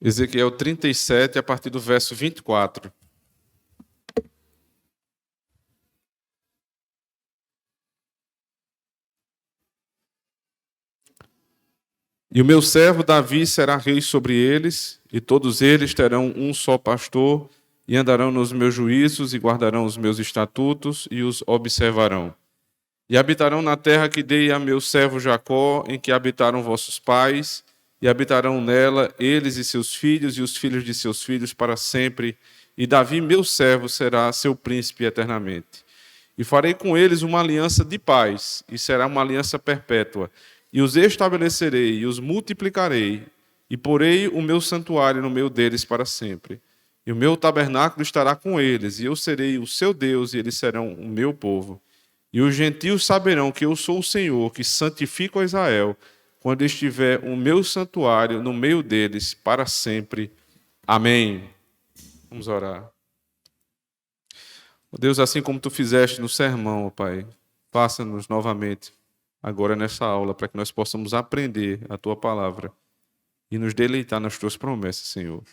Ezequiel 37, a partir do verso 24. E o meu servo Davi será rei sobre eles, e todos eles terão um só pastor, e andarão nos meus juízos, e guardarão os meus estatutos, e os observarão. E habitarão na terra que dei a meu servo Jacó, em que habitaram vossos pais, e habitarão nela eles e seus filhos, e os filhos de seus filhos para sempre. E Davi, meu servo, será seu príncipe eternamente. E farei com eles uma aliança de paz, e será uma aliança perpétua. E os estabelecerei, e os multiplicarei, e porei o meu santuário no meio deles para sempre. E o meu tabernáculo estará com eles, e eu serei o seu Deus, e eles serão o meu povo. E os gentios saberão que eu sou o Senhor, que santifico a Israel, quando estiver o meu santuário no meio deles para sempre. Amém. Vamos orar. Ó Deus, assim como tu fizeste no sermão, ó Pai, faça-nos novamente agora nessa aula, para que nós possamos aprender a tua palavra e nos deleitar nas tuas promessas, Senhor.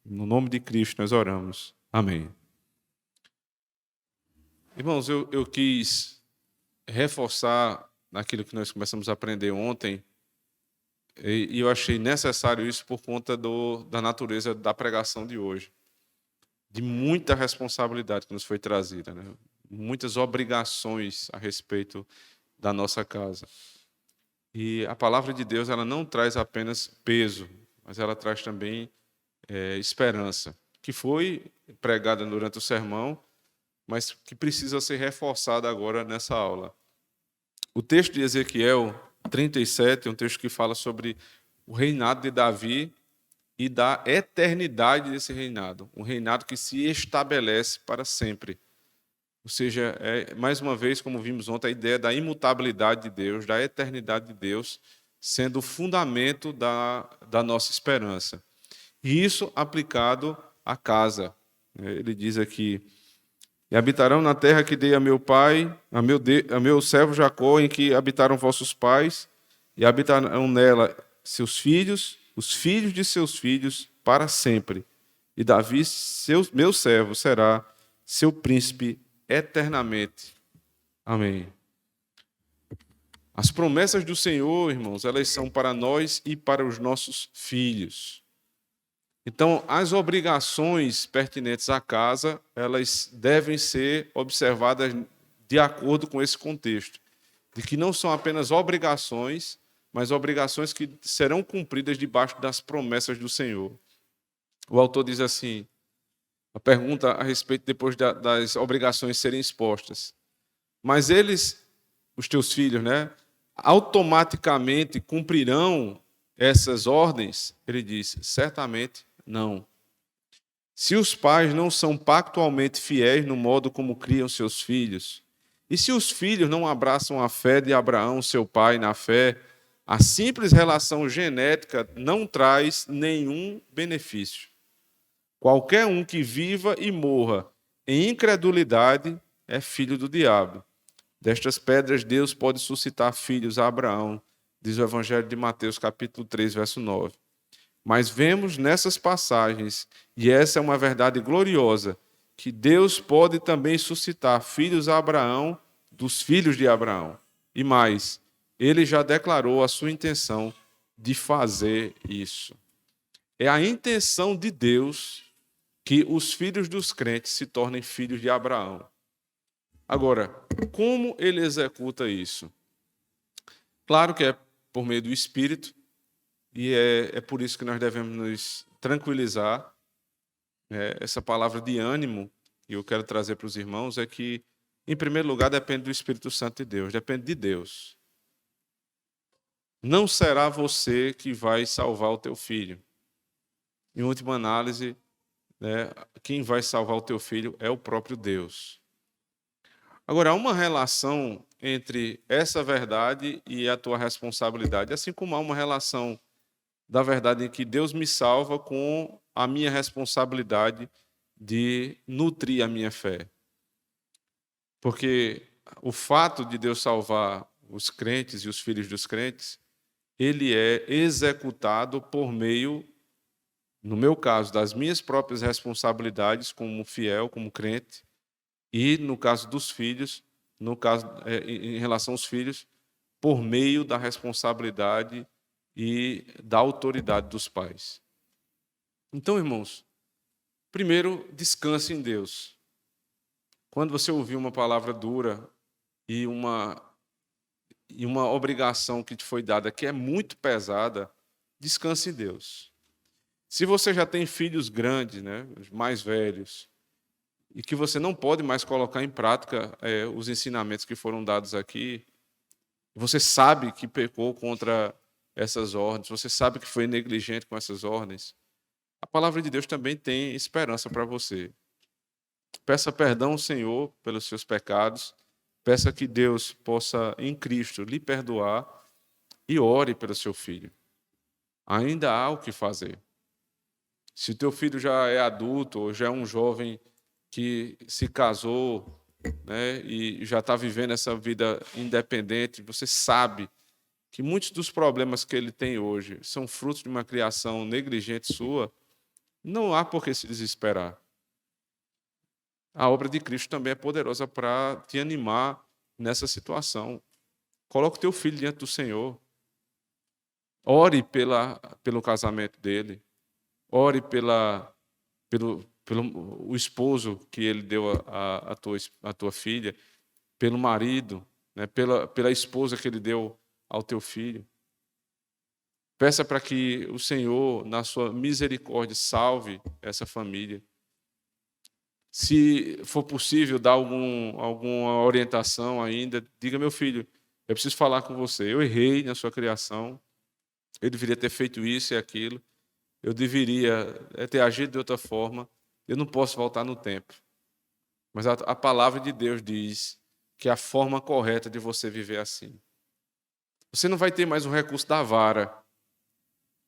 No nome de Cristo nós oramos. Amém. Irmãos, eu quis reforçar naquilo que nós começamos a aprender ontem, e eu achei necessário isso por conta da natureza da pregação de hoje, de muita responsabilidade que nos foi trazida, né? Muitas obrigações a respeito da nossa casa. E a palavra de Deus, ela não traz apenas peso, mas ela traz também esperança, que foi pregada durante o sermão, mas que precisa ser reforçada agora nessa aula. O texto de Ezequiel 37 é um texto que fala sobre o reinado de Davi e da eternidade desse reinado, um reinado que se estabelece para sempre. Ou seja, mais uma vez, como vimos ontem, a ideia da imutabilidade de Deus, da eternidade de Deus, sendo o fundamento da nossa esperança. E isso aplicado à casa. Ele diz aqui: e habitarão na terra que dei a meu pai, a meu servo Jacó, em que habitaram vossos pais, e habitarão nela seus filhos, os filhos de seus filhos, para sempre. E Davi, meu servo, será seu príncipe eternamente. Amém. As promessas do Senhor, irmãos, elas são para nós e para os nossos filhos. Então, as obrigações pertinentes à casa, elas devem ser observadas de acordo com esse contexto, de que não são apenas obrigações, mas obrigações que serão cumpridas debaixo das promessas do Senhor. O autor diz assim, a pergunta a respeito depois das obrigações serem expostas. Mas eles, os teus filhos, né, automaticamente cumprirão essas ordens? Ele diz, certamente não. Se os pais não são pactualmente fiéis no modo como criam seus filhos, e se os filhos não abraçam a fé de Abraão, seu pai, na fé, a simples relação genética não traz nenhum benefício. Qualquer um que viva e morra em incredulidade é filho do diabo. Destas pedras Deus pode suscitar filhos a Abraão, diz o Evangelho de Mateus, capítulo 3, verso 9. Mas vemos nessas passagens, e essa é uma verdade gloriosa, que Deus pode também suscitar filhos a Abraão dos filhos de Abraão. E mais, ele já declarou a sua intenção de fazer isso. É a intenção de Deus que os filhos dos crentes se tornem filhos de Abraão. Agora, como ele executa isso? Claro que é por meio do Espírito, e é por isso que nós devemos nos tranquilizar. Essa palavra de ânimo que eu quero trazer para os irmãos é que, em primeiro lugar, depende do Espírito Santo de Deus, depende de Deus. Não será você que vai salvar o teu filho. Em última análise, quem vai salvar o teu filho é o próprio Deus. Agora, há uma relação entre essa verdade e a tua responsabilidade, assim como há uma relação da verdade em que Deus me salva com a minha responsabilidade de nutrir a minha fé. Porque o fato de Deus salvar os crentes e os filhos dos crentes, ele é executado por meio no meu caso, das minhas próprias responsabilidades como fiel, como crente, e no caso dos filhos, no caso em relação aos filhos, por meio da responsabilidade e da autoridade dos pais. Então, irmãos, primeiro, descanse em Deus. Quando você ouvir uma palavra dura e uma obrigação que te foi dada que é muito pesada, descanse em Deus. Se você já tem filhos grandes, né, mais velhos, e que você não pode mais colocar em prática os ensinamentos que foram dados aqui, você sabe que pecou contra essas ordens, você sabe que foi negligente com essas ordens, a palavra de Deus também tem esperança para você. Peça perdão ao Senhor pelos seus pecados, peça que Deus possa, em Cristo, lhe perdoar e ore pelo seu filho. Ainda há o que fazer. Se o teu filho já é adulto ou já é um jovem que se casou, né, e já está vivendo essa vida independente, você sabe que muitos dos problemas que ele tem hoje são frutos de uma criação negligente sua, não há por que se desesperar. A obra de Cristo também é poderosa para te animar nessa situação. Coloque o teu filho diante do Senhor. Ore pelo casamento dele. Ore pelo o esposo que ele deu à tua filha, pelo marido, né, pela esposa que ele deu ao teu filho. Peça para que o Senhor, na sua misericórdia, salve essa família. Se for possível dar alguma orientação ainda, diga, meu filho, eu preciso falar com você. Eu errei na sua criação, eu deveria ter feito isso e aquilo, eu deveria ter agido de outra forma, eu não posso voltar no tempo. Mas a palavra de Deus diz que é a forma correta de você viver assim. Você não vai ter mais o recurso da vara.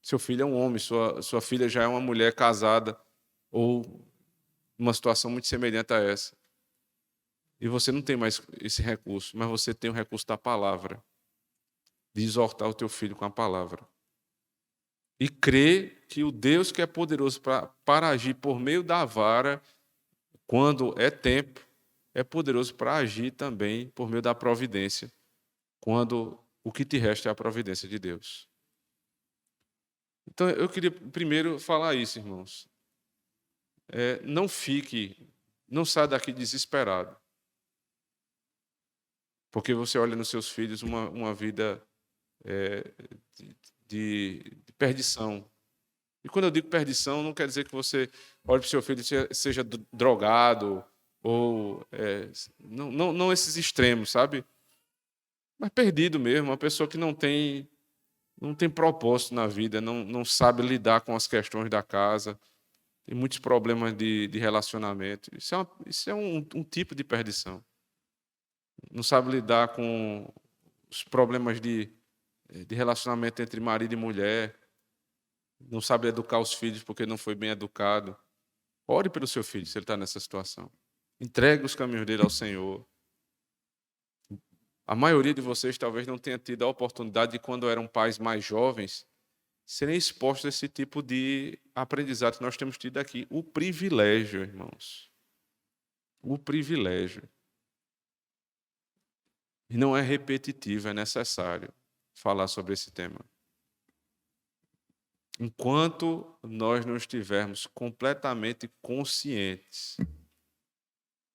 Seu filho é um homem, sua filha já é uma mulher casada, ou uma situação muito semelhante a essa. E você não tem mais esse recurso, mas você tem o recurso da palavra, de exortar o teu filho com a palavra. E crer que o Deus que é poderoso para agir por meio da vara, quando é tempo, é poderoso para agir também por meio da providência, quando o que te resta é a providência de Deus. Então, eu queria primeiro falar isso, irmãos. Não saia daqui desesperado. Porque você olha nos seus filhos uma vida de perdição. E quando eu digo perdição, não quer dizer que você olhe para o seu filho e seja drogado, ou não esses extremos, sabe? Mas perdido mesmo, uma pessoa que não tem propósito na vida, não sabe lidar com as questões da casa, tem muitos problemas de relacionamento. Isso é um tipo de perdição. Não sabe lidar com os problemas de relacionamento entre marido e mulher, não sabe educar os filhos porque não foi bem educado. Ore pelo seu filho se ele está nessa situação. Entregue os caminhos dele ao Senhor. A maioria de vocês talvez não tenha tido a oportunidade de, quando eram pais mais jovens, serem expostos a esse tipo de aprendizado que nós temos tido aqui. O privilégio, irmãos. O privilégio. E não é repetitivo, é necessário falar sobre esse tema. Enquanto nós não estivermos completamente conscientes,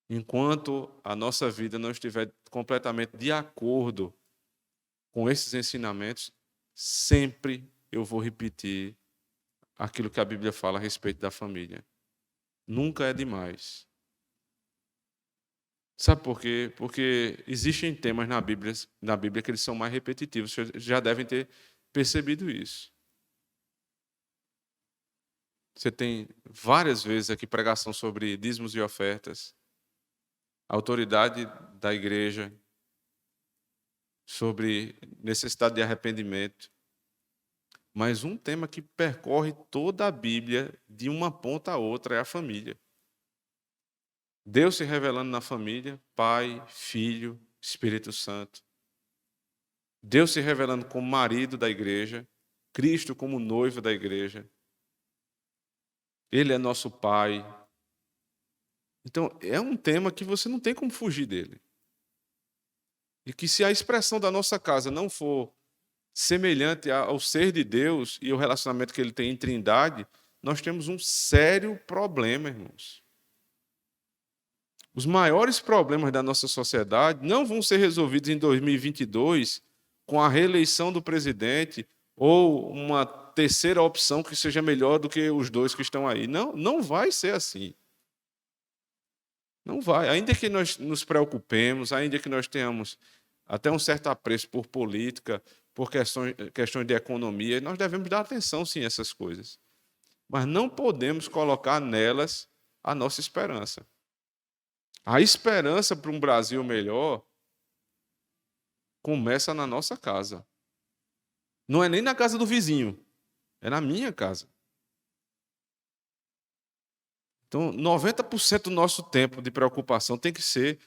enquanto a nossa vida não estiver completamente de acordo com esses ensinamentos, sempre eu vou repetir aquilo que a Bíblia fala a respeito da família. Nunca é demais. Sabe por quê? Porque existem temas na Bíblia que eles são mais repetitivos. Vocês já devem ter percebido isso. Você tem várias vezes aqui pregação sobre dízimos e ofertas, autoridade da igreja, sobre necessidade de arrependimento. Mas um tema que percorre toda a Bíblia, de uma ponta a outra, é a família. Deus se revelando na família, Pai, Filho, Espírito Santo. Deus se revelando como marido da igreja, Cristo como noivo da igreja. Ele é nosso Pai. Então, é um tema que você não tem como fugir dele. E que se a expressão da nossa casa não for semelhante ao ser de Deus e o relacionamento que ele tem em Trindade, nós temos um sério problema, irmãos. Os maiores problemas da nossa sociedade não vão ser resolvidos em 2022 com a reeleição do presidente ou uma terceira opção que seja melhor do que os dois que estão aí. Não, não vai ser assim. Não vai. Ainda que nós nos preocupemos, ainda que nós tenhamos até um certo apreço por política, por questões de economia, nós devemos dar atenção, sim, a essas coisas. Mas não podemos colocar nelas a nossa esperança. A esperança para um Brasil melhor começa na nossa casa. Não é nem na casa do vizinho, é na minha casa. Então, 90% do nosso tempo de preocupação tem que ser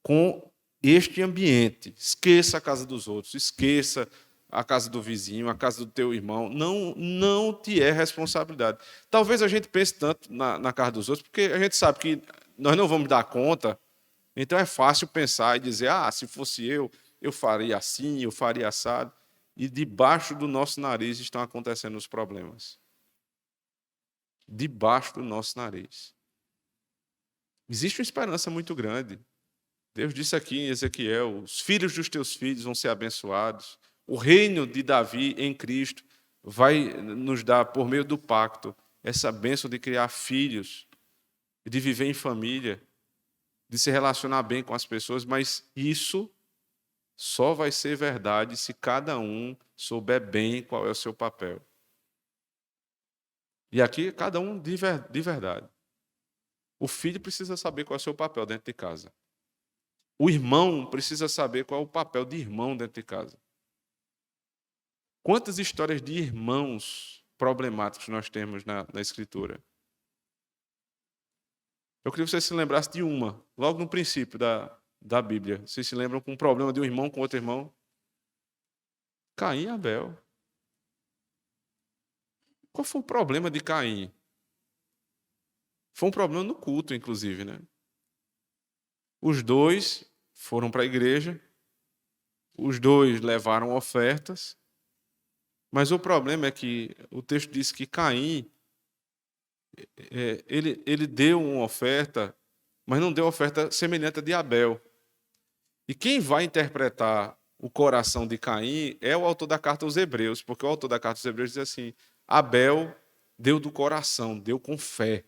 com este ambiente. Esqueça a casa dos outros, esqueça a casa do vizinho, a casa do teu irmão. Não te é responsabilidade. Talvez a gente pense tanto na casa dos outros, porque a gente sabe que nós não vamos dar conta. Então é fácil pensar e dizer, se fosse eu faria assim, eu faria assado. E debaixo do nosso nariz estão acontecendo os problemas. Debaixo do nosso nariz. Existe uma esperança muito grande. Deus disse aqui em Ezequiel, os filhos dos teus filhos vão ser abençoados. O reino de Davi em Cristo vai nos dar, por meio do pacto, essa bênção de criar filhos, de viver em família, de se relacionar bem com as pessoas, mas isso só vai ser verdade se cada um souber bem qual é o seu papel. E aqui, cada um de verdade. O filho precisa saber qual é o seu papel dentro de casa. O irmão precisa saber qual é o papel de irmão dentro de casa. Quantas histórias de irmãos problemáticos nós temos na Escritura? Eu queria que você se lembrasse de uma, logo no princípio da Bíblia. Vocês se lembram com um problema de um irmão com outro irmão? Caim e Abel. Qual foi o problema de Caim? Foi um problema no culto, inclusive, né? Os dois foram para a igreja, os dois levaram ofertas, mas o problema é que o texto diz que Caim, ele deu uma oferta, mas não deu oferta semelhante à de Abel. E quem vai interpretar o coração de Caim é o autor da carta aos Hebreus, porque o autor da carta aos Hebreus diz assim, Abel deu do coração, deu com fé.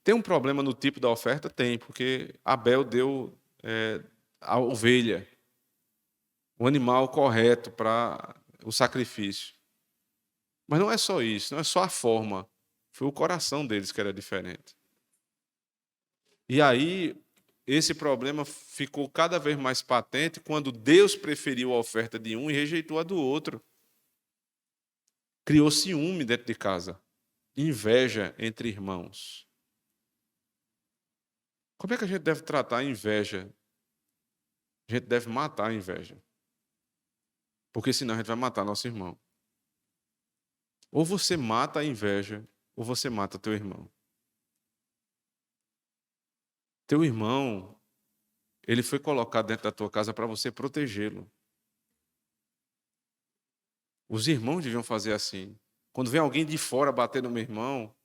Tem um problema no tipo da oferta? Tem, porque Abel deu a ovelha, o animal correto para o sacrifício. Mas não é só isso, não é só a forma. Foi o coração deles que era diferente. E aí, esse problema ficou cada vez mais patente quando Deus preferiu a oferta de um e rejeitou a do outro. Criou ciúme dentro de casa, inveja entre irmãos. Como é que a gente deve tratar a inveja? A gente deve matar a inveja. Porque senão a gente vai matar nosso irmão. Ou você mata a inveja, ou você mata teu irmão. Teu irmão, ele foi colocado dentro da tua casa para você protegê-lo. Os irmãos deviam fazer assim. Quando vem alguém de fora bater no meu irmão,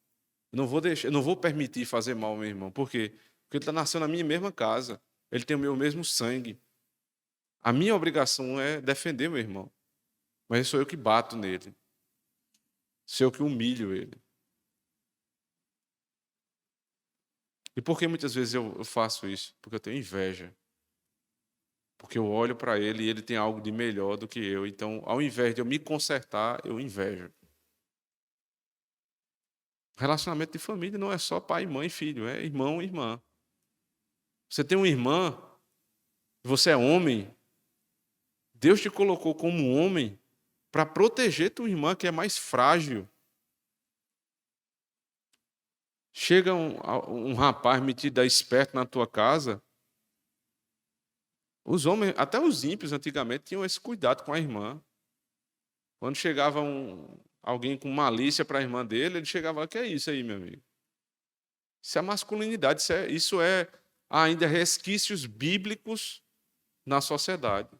eu não vou permitir fazer mal ao meu irmão. Por quê? Porque ele está nascendo na minha mesma casa. Ele tem o meu mesmo sangue. A minha obrigação é defender meu irmão. Mas sou eu que bato nele. Sou eu que humilho ele. E por que muitas vezes eu faço isso? Porque eu tenho inveja. Porque eu olho para ele e ele tem algo de melhor do que eu. Então, ao invés de eu me consertar, eu invejo. Relacionamento de família não é só pai, mãe e filho, é irmão e irmã. Você tem uma irmã, você é homem, Deus te colocou como homem para proteger tua irmã que é mais frágil. Chega um rapaz metido a esperto na tua casa. Os homens, até os ímpios antigamente, tinham esse cuidado com a irmã. Quando chegava alguém com malícia para a irmã dele, ele chegava lá, que é isso aí, meu amigo? Isso é masculinidade, isso é ainda resquícios bíblicos na sociedade.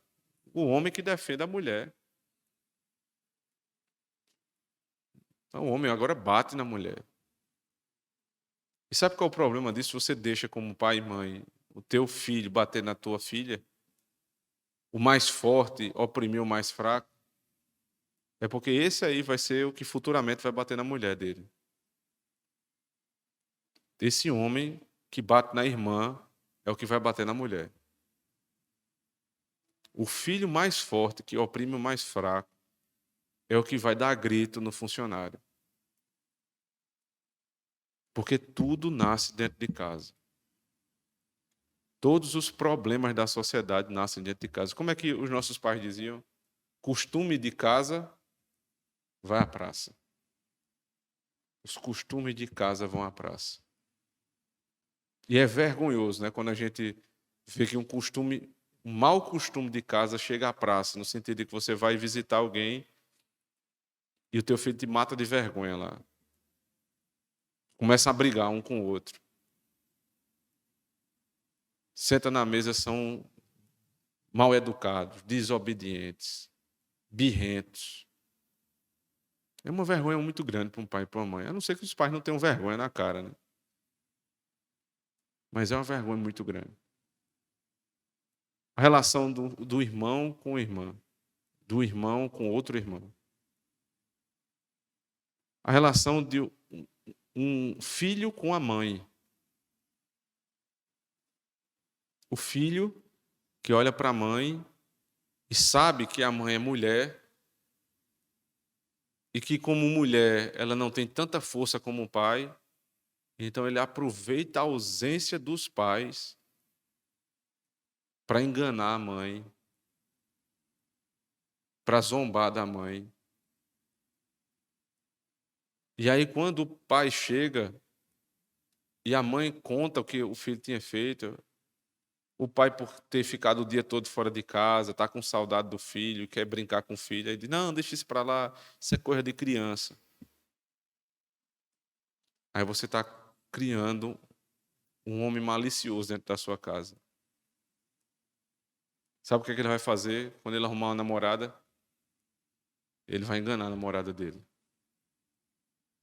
O homem que defende a mulher. Então, o homem agora bate na mulher. E sabe qual é o problema disso? Você deixa como pai e mãe o teu filho bater na tua filha, o mais forte oprimir o mais fraco, é porque esse aí vai ser o que futuramente vai bater na mulher dele. Esse homem que bate na irmã é o que vai bater na mulher. O filho mais forte que oprime o mais fraco é o que vai dar grito no funcionário. Porque tudo nasce dentro de casa. Todos os problemas da sociedade nascem dentro de casa. Como é que os nossos pais diziam? Costume de casa vai à praça. Os costumes de casa vão à praça. E é vergonhoso, né, quando a gente vê que um mau costume de casa chega à praça, no sentido de que você vai visitar alguém e o teu filho te mata de vergonha lá. Começa a brigar um com o outro. Senta na mesa, são mal educados, desobedientes, birrentos. É uma vergonha muito grande para um pai e para uma mãe. A não ser que os pais não tenham vergonha na cara, né? Mas é uma vergonha muito grande. A relação do irmão com a irmã, do irmão com outro irmão. A relação de um filho com a mãe. O filho que olha para a mãe e sabe que a mãe é mulher e que, como mulher, ela não tem tanta força como o pai, então ele aproveita a ausência dos pais para enganar a mãe, para zombar da mãe. E aí, quando o pai chega e a mãe conta o que o filho tinha feito, o pai, por ter ficado o dia todo fora de casa, está com saudade do filho, quer brincar com o filho, aí diz: não, deixa isso para lá, isso é coisa de criança. Aí você está criando um homem malicioso dentro da sua casa. Sabe o que ele vai fazer quando ele arrumar uma namorada? Ele vai enganar a namorada dele.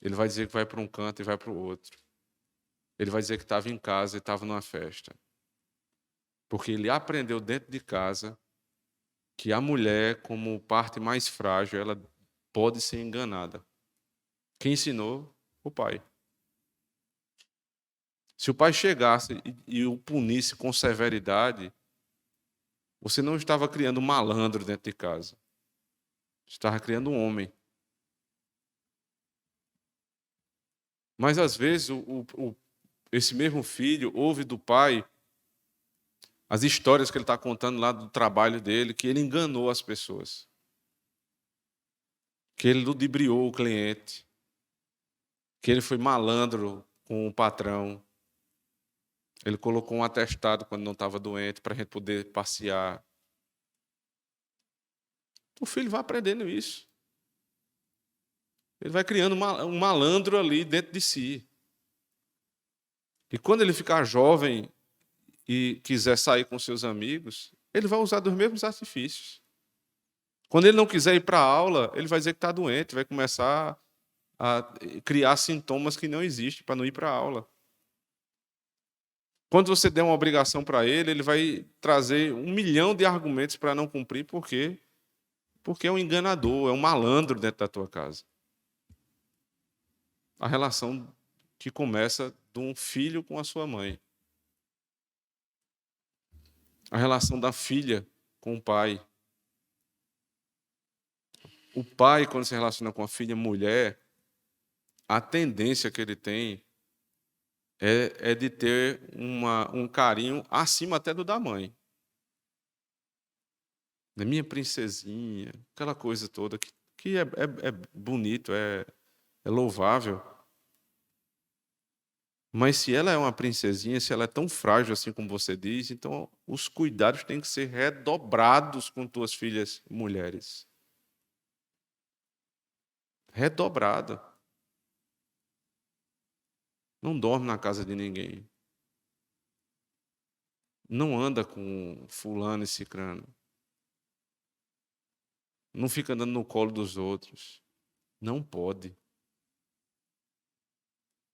Ele vai dizer que vai para um canto e vai para o outro. Ele vai dizer que estava em casa e estava numa festa. Porque ele aprendeu dentro de casa que a mulher, como parte mais frágil, ela pode ser enganada. Quem ensinou? O pai. Se o pai chegasse e o punisse com severidade, você não estava criando um malandro dentro de casa. Estava criando um homem. Mas, às vezes, esse mesmo filho ouve do pai as histórias que ele está contando lá do trabalho dele, que ele enganou as pessoas, que ele ludibriou o cliente, que ele foi malandro com o patrão, ele colocou um atestado quando não estava doente para a gente poder passear. O filho vai aprendendo isso. Ele vai criando um malandro ali dentro de si. E quando ele ficar jovem e quiser sair com seus amigos, ele vai usar dos mesmos artifícios. Quando ele não quiser ir para a aula, ele vai dizer que está doente, vai começar a criar sintomas que não existem para não ir para a aula. Quando você der uma obrigação para ele, ele vai trazer 1 milhão de argumentos para não cumprir, por quê? Porque é um enganador, é um malandro dentro da tua casa. A relação que começa de um filho com a sua mãe. A relação da filha com o pai. O pai, quando se relaciona com a filha mulher, a tendência que ele tem é de ter um carinho acima até do da mãe. Minha princesinha, aquela coisa toda que é bonito, é louvável. Mas se ela é uma princesinha, se ela é tão frágil assim como você diz, então os cuidados têm que ser redobrados com tuas filhas mulheres. redobrada. Não dorme na casa de ninguém. Não anda com fulano e cicrano. Não fica andando no colo dos outros. Não pode.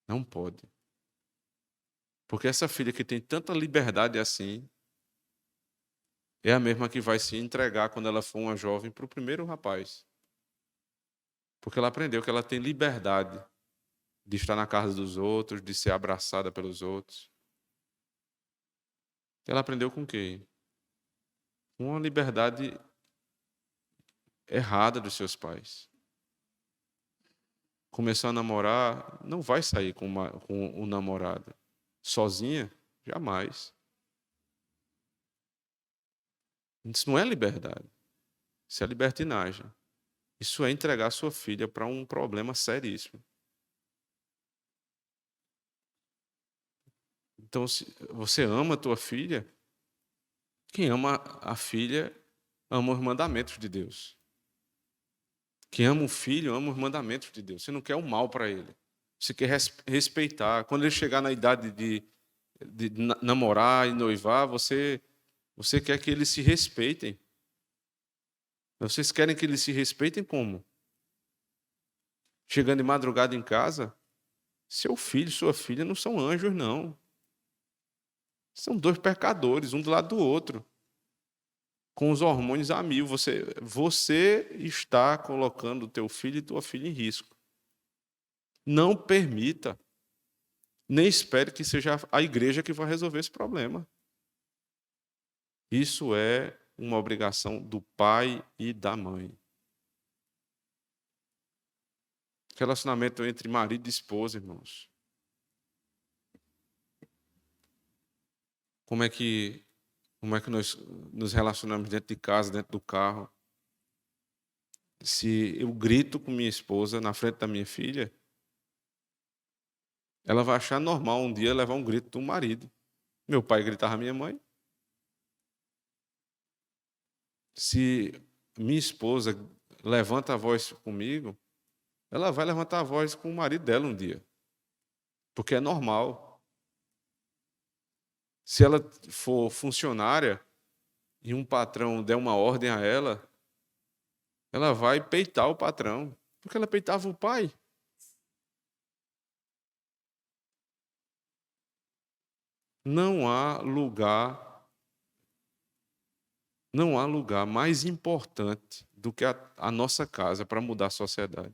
Não pode. Porque essa filha que tem tanta liberdade assim, é a mesma que vai se entregar quando ela for uma jovem para o primeiro rapaz. Porque ela aprendeu que ela tem liberdade de estar na casa dos outros, de ser abraçada pelos outros. Ela aprendeu com quem? Com uma liberdade errada dos seus pais. Começou a namorar, não vai sair com um namorado. Sozinha? Jamais. Isso não é liberdade. Isso é libertinagem. Isso é entregar sua filha para um problema seríssimo. Então, se você ama a tua filha, quem ama a filha ama os mandamentos de Deus. Quem ama o filho ama os mandamentos de Deus. Você não quer o mal para ele. Você quer respeitar. Quando ele chegar na idade de namorar e noivar, você quer que eles se respeitem. Vocês querem que eles se respeitem como? Chegando de madrugada em casa, seu filho, sua filha não são anjos, não. São dois pecadores, um do lado do outro. Com os hormônios a mil. Você está colocando o teu filho e tua filha em risco. Não permita, nem espere que seja a igreja que vai resolver esse problema. Isso é uma obrigação do pai e da mãe. Relacionamento entre marido e esposa, irmãos. Como é que nós nos relacionamos dentro de casa, dentro do carro? Se eu grito com minha esposa na frente da minha filha, ela vai achar normal um dia levar um grito do marido. Meu pai gritava à minha mãe. Se minha esposa levanta a voz comigo, ela vai levantar a voz com o marido dela um dia. Porque é normal. Se ela for funcionária e um patrão der uma ordem a ela, ela vai peitar o patrão. Porque ela peitava o pai. Não há lugar, não há lugar mais importante do que a nossa casa para mudar a sociedade.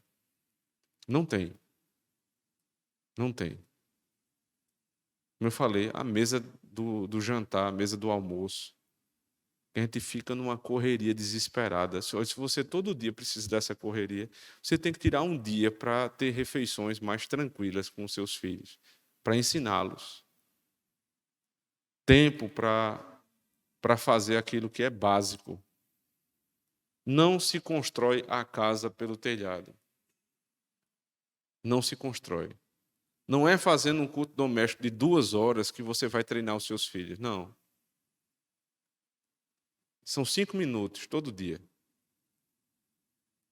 Não tem. Não tem. Como eu falei, a mesa do jantar, a mesa do almoço. A gente fica numa correria desesperada. Se você todo dia precisa dessa correria, você tem que tirar um dia para ter refeições mais tranquilas com os seus filhos, para ensiná-los. Tempo para fazer aquilo que é básico. Não se constrói a casa pelo telhado. Não se constrói. Não é fazendo um culto doméstico de 2 horas que você vai treinar os seus filhos. Não. São 5 minutos todo dia.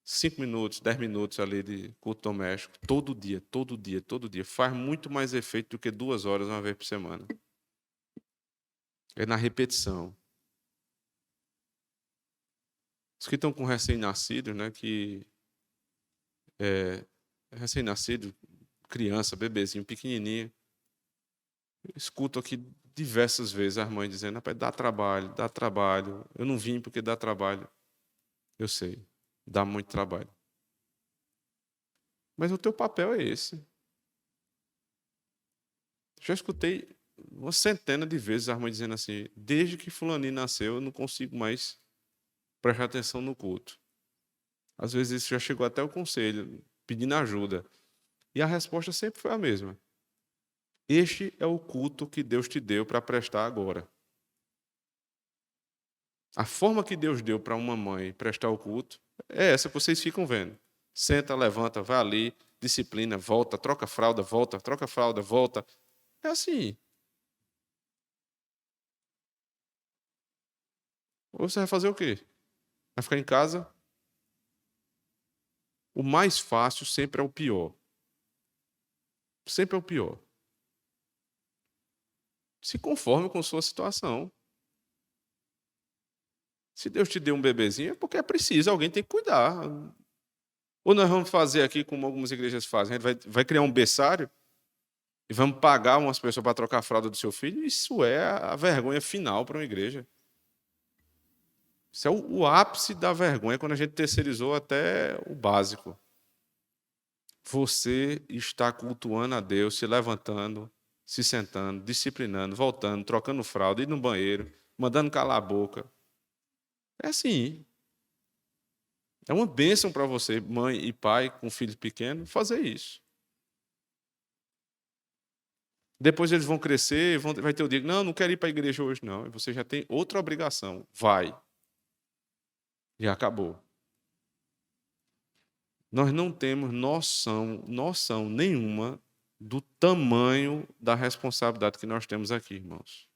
5 minutos, 10 minutos ali de culto doméstico, todo dia, todo dia, todo dia. Faz muito mais efeito do que 2 horas uma vez por semana. É na repetição. Os que estão com recém-nascidos, né, que recém-nascido, criança, bebezinho, pequenininho, eu escuto aqui diversas vezes as mães dizendo: rapaz, dá trabalho, eu não vim porque dá trabalho. Eu sei, dá muito trabalho. Mas o teu papel é esse. Já escutei uma centena de vezes as mães dizendo assim: desde que fulaninho nasceu, eu não consigo mais prestar atenção no culto. Às vezes isso já chegou até o conselho, pedindo ajuda. E a resposta sempre foi a mesma: este é o culto que Deus te deu para prestar agora. A forma que Deus deu para uma mãe prestar o culto é essa que vocês ficam vendo. Senta, levanta, vai ali, disciplina, volta, troca fralda, volta, troca fralda, volta. É assim. Ou você vai fazer o quê? Vai ficar em casa? O mais fácil sempre é o pior. Sempre é o pior. Se conforme com sua situação. Se Deus te deu um bebezinho, é porque é preciso, alguém tem que cuidar. Ou nós vamos fazer aqui como algumas igrejas fazem, a gente vai criar um berçário e vamos pagar umas pessoas para trocar a fralda do seu filho. Isso é a vergonha final para uma igreja. Isso é o ápice da vergonha, quando a gente terceirizou até o básico. Você está cultuando a Deus, se levantando, se sentando, disciplinando, voltando, trocando fralda, indo no banheiro, mandando calar a boca. É assim. É uma bênção para você, mãe e pai com filho pequeno, fazer isso. Depois eles vão crescer, vai ter o dia, não quero ir para a igreja hoje, não. E você já tem outra obrigação. Vai. E acabou. Nós não temos noção nenhuma do tamanho da responsabilidade que nós temos aqui, irmãos.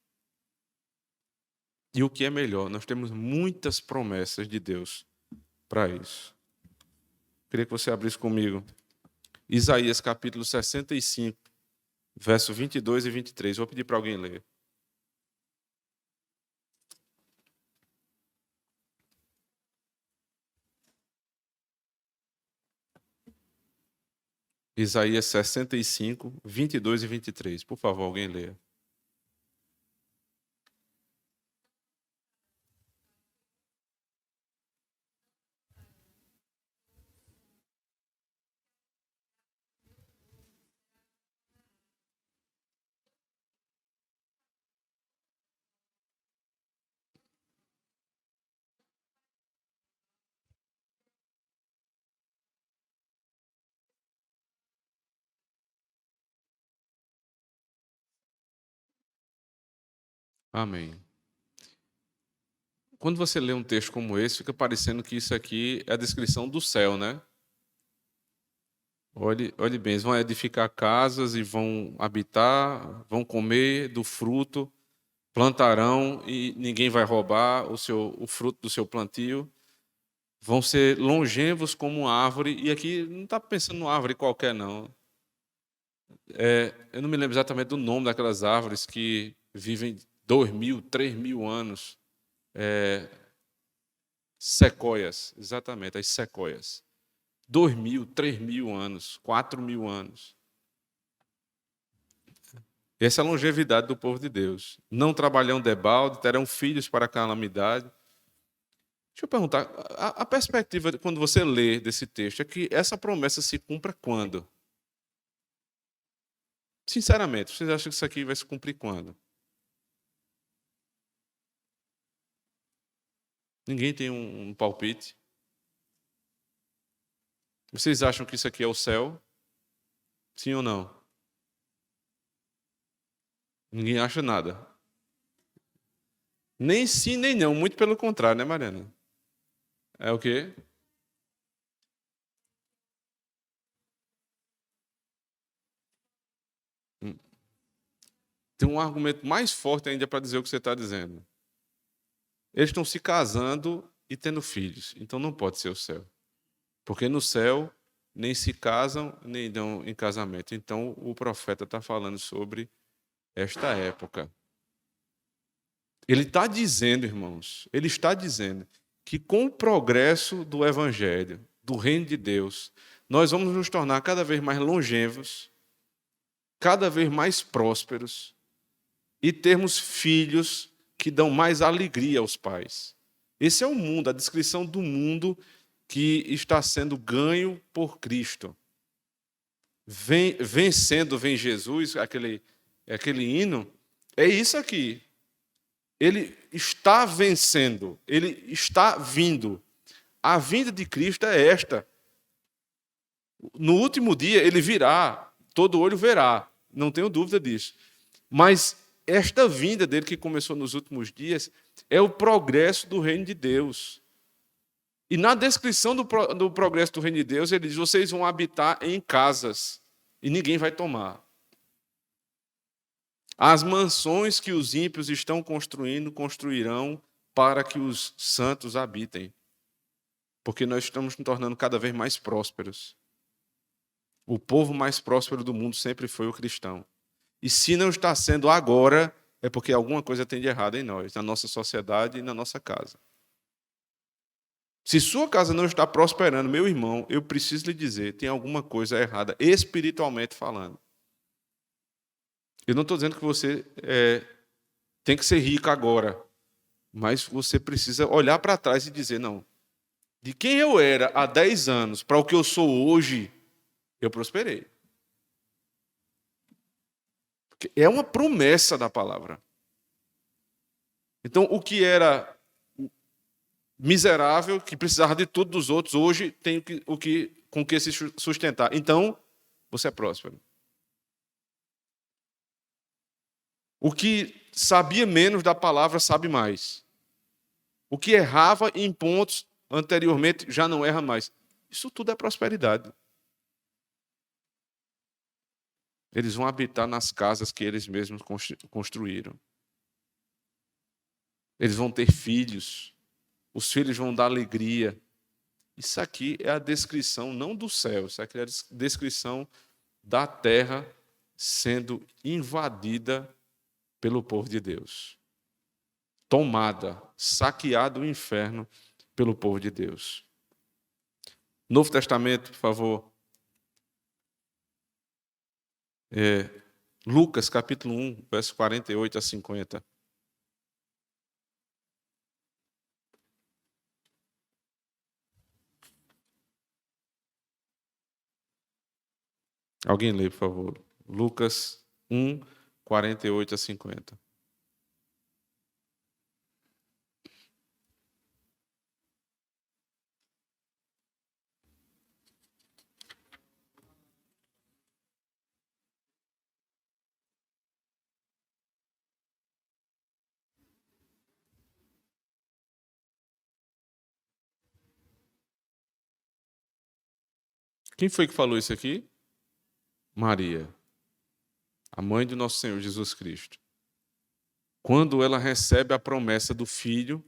E o que é melhor, nós temos muitas promessas de Deus para isso. Queria que você abrisse comigo. Isaías capítulo 65, verso 22 e 23. Vou pedir para alguém ler. Isaías 65, 22 e 23. Por favor, alguém leia. Amém. Quando você lê um texto como esse, fica parecendo que isso aqui é a descrição do céu, né? Olhe bem, eles vão edificar casas e vão habitar, vão comer do fruto, plantarão e ninguém vai roubar o fruto do seu plantio. Vão ser longevos como uma árvore. E aqui não está pensando numa árvore qualquer, não. Eu não me lembro exatamente do nome daquelas árvores que vivem 2.000, 3.000 anos. Sequoias, exatamente, as sequoias. 2.000, 3.000 anos, 4.000 anos. Essa é a longevidade do povo de Deus. Não trabalham debalde, terão filhos para a calamidade. Deixa eu perguntar, a perspectiva, quando você lê desse texto, é que essa promessa se cumpra quando? Sinceramente, vocês acham que isso aqui vai se cumprir quando? Ninguém tem um palpite? Vocês acham que isso aqui é o céu? Sim ou não? Ninguém acha nada. Nem sim, nem não. Muito pelo contrário, né, Mariana? É o quê? Tem um argumento mais forte ainda para dizer o que você está dizendo. Eles estão se casando e tendo filhos. Então não pode ser o céu. Porque no céu nem se casam, nem dão em casamento. Então o profeta está falando sobre esta época. Ele está dizendo, irmãos, ele está dizendo que com o progresso do evangelho, do reino de Deus, nós vamos nos tornar cada vez mais longevos, cada vez mais prósperos e termos filhos que dão mais alegria aos pais. Esse é o mundo, a descrição do mundo que está sendo ganho por Cristo. Vencendo, vem Jesus, aquele hino, é isso aqui. Ele está vencendo, ele está vindo. A vinda de Cristo é esta. No último dia ele virá, todo olho verá, não tenho dúvida disso. Mas esta vinda dele que começou nos últimos dias é o progresso do reino de Deus. E na descrição do progresso do reino de Deus, ele diz: vocês vão habitar em casas e ninguém vai tomar. As mansões que os ímpios estão construindo, construirão para que os santos habitem. Porque nós estamos nos tornando cada vez mais prósperos. O povo mais próspero do mundo sempre foi o cristão. E se não está sendo agora, é porque alguma coisa tem de errado em nós, na nossa sociedade e na nossa casa. Se sua casa não está prosperando, meu irmão, eu preciso lhe dizer, tem alguma coisa errada, espiritualmente falando. Eu não estou dizendo que você tem que ser rico agora, mas você precisa olhar para trás e dizer, não, de quem eu era há 10 anos para o que eu sou hoje, eu prosperei. Porque é uma promessa da palavra. Então, o que era miserável, que precisava de tudo dos outros, hoje tem com que se sustentar. Então, você é próspero. O que sabia menos da palavra sabe mais. O que errava em pontos anteriormente já não erra mais. Isso tudo é prosperidade. Eles vão habitar nas casas que eles mesmos construíram. Eles vão ter filhos. Os filhos vão dar alegria. Isso aqui é a descrição, não do céu, isso aqui é a descrição da terra sendo invadida pelo povo de Deus. Tomada, saqueado o inferno pelo povo de Deus. Novo Testamento, por favor. Lucas, capítulo 1, verso 48 a 50. Alguém lê, por favor. Lucas 1, 48 a 50. Quem foi que falou isso aqui? Maria, a mãe do nosso Senhor Jesus Cristo. Quando ela recebe a promessa do filho,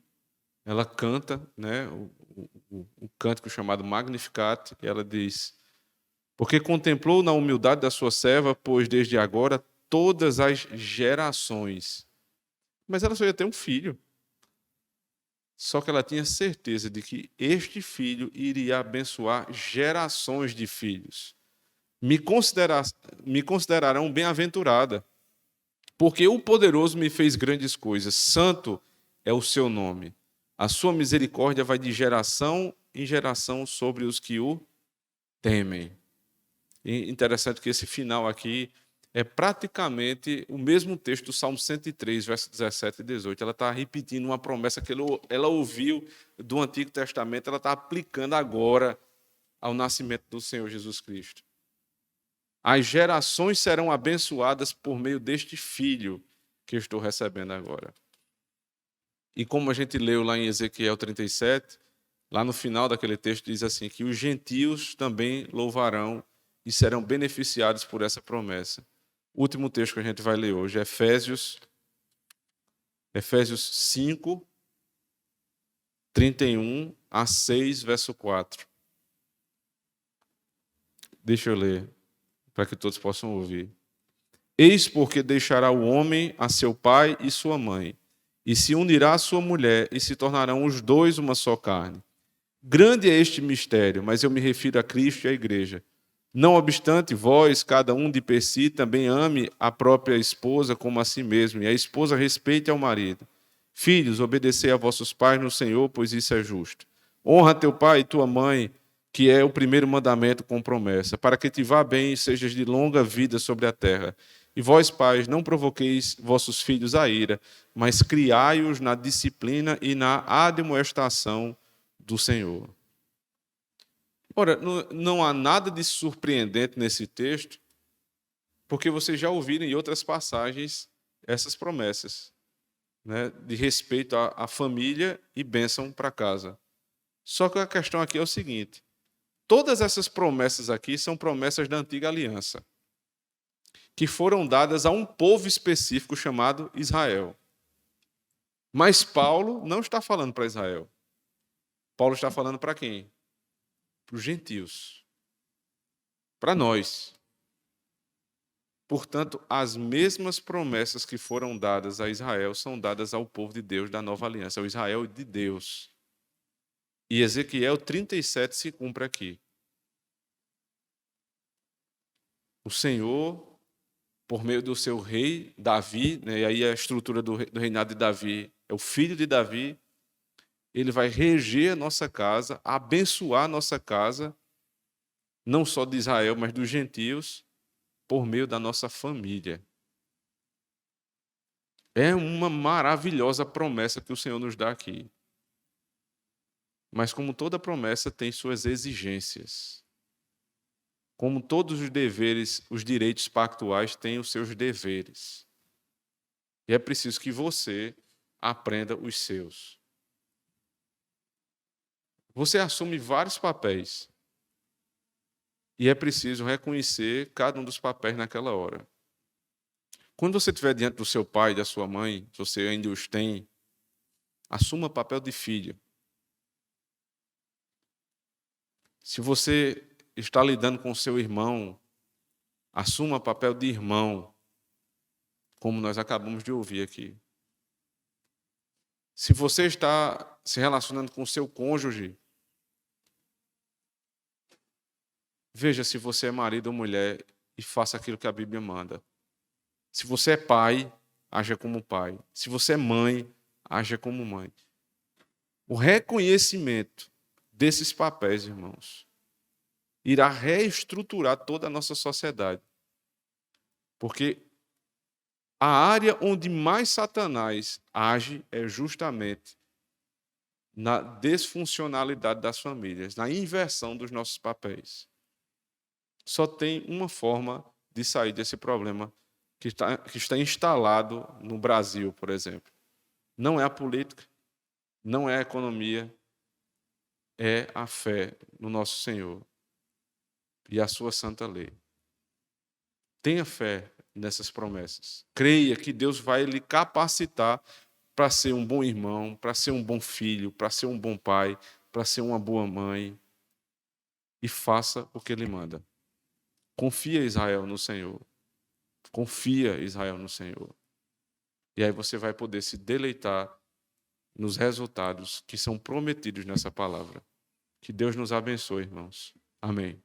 ela canta, né, o cântico chamado Magnificat, e ela diz: porque contemplou na humildade da sua serva, pois desde agora todas as gerações. Mas ela só ia ter um filho. Só que ela tinha certeza de que este filho iria abençoar gerações de filhos. Me considerarão bem-aventurada, porque o poderoso me fez grandes coisas. Santo é o seu nome. A sua misericórdia vai de geração em geração sobre os que o temem. E interessante que esse final aqui é praticamente o mesmo texto do Salmo 103, versos 17 e 18. Ela está repetindo uma promessa que ela ouviu do Antigo Testamento, ela está aplicando agora ao nascimento do Senhor Jesus Cristo. As gerações serão abençoadas por meio deste filho que eu estou recebendo agora. E como a gente leu lá em Ezequiel 37, lá no final daquele texto diz assim, que os gentios também louvarão e serão beneficiados por essa promessa. O último texto que a gente vai ler hoje é Efésios 5, 31 a 6, verso 4. Deixa eu ler, para que todos possam ouvir. Eis porque deixará o homem a seu pai e sua mãe, e se unirá à sua mulher, e se tornarão os dois uma só carne. Grande é este mistério, mas eu me refiro a Cristo e à igreja. Não obstante, vós, cada um de per si, também ame a própria esposa como a si mesmo, e a esposa respeite ao marido. Filhos, obedecei a vossos pais no Senhor, pois isso é justo. Honra teu pai e tua mãe, que é o primeiro mandamento com promessa, para que te vá bem e sejas de longa vida sobre a terra. E vós, pais, não provoqueis vossos filhos à ira, mas criai-os na disciplina e na admoestação do Senhor. Ora, não há nada de surpreendente nesse texto, porque vocês já ouviram em outras passagens essas promessas, né, de respeito à família e bênção para casa. Só que a questão aqui é o seguinte: todas essas promessas aqui são promessas da antiga aliança, que foram dadas a um povo específico chamado Israel. Mas Paulo não está falando para Israel. Paulo está falando para quem? Para os gentios. Para nós. Portanto, as mesmas promessas que foram dadas a Israel são dadas ao povo de Deus da nova aliança, ao Israel de Deus. E Ezequiel 37 se cumpre aqui. O Senhor, por meio do seu rei Davi, né, e aí a estrutura do reinado de Davi é o filho de Davi, ele vai reger a nossa casa, abençoar a nossa casa, não só de Israel, mas dos gentios, por meio da nossa família. É uma maravilhosa promessa que o Senhor nos dá aqui. Mas como toda promessa tem suas exigências. Como todos os deveres, os direitos pactuais têm os seus deveres. E é preciso que você aprenda os seus. Você assume vários papéis. E é preciso reconhecer cada um dos papéis naquela hora. Quando você estiver diante do seu pai, da sua mãe, se você ainda os tem, assuma o papel de filho. Se você está lidando com seu irmão, assuma o papel de irmão, como nós acabamos de ouvir aqui. Se você está se relacionando com seu cônjuge, veja se você é marido ou mulher e faça aquilo que a Bíblia manda. Se você é pai, haja como pai. Se você é mãe, haja como mãe. O reconhecimento desses papéis, irmãos, irá reestruturar toda a nossa sociedade. Porque a área onde mais Satanás age é justamente na desfuncionalidade das famílias, na inversão dos nossos papéis. Só tem uma forma de sair desse problema que está instalado no Brasil, por exemplo. Não é a política, não é a economia, é a fé no nosso Senhor e a sua santa lei. Tenha fé nessas promessas. Creia que Deus vai lhe capacitar para ser um bom irmão, para ser um bom filho, para ser um bom pai, para ser uma boa mãe. E faça o que Ele manda. Confia, Israel, no Senhor. Confia, Israel, no Senhor. E aí você vai poder se deleitar nos resultados que são prometidos nessa palavra. Que Deus nos abençoe, irmãos. Amém.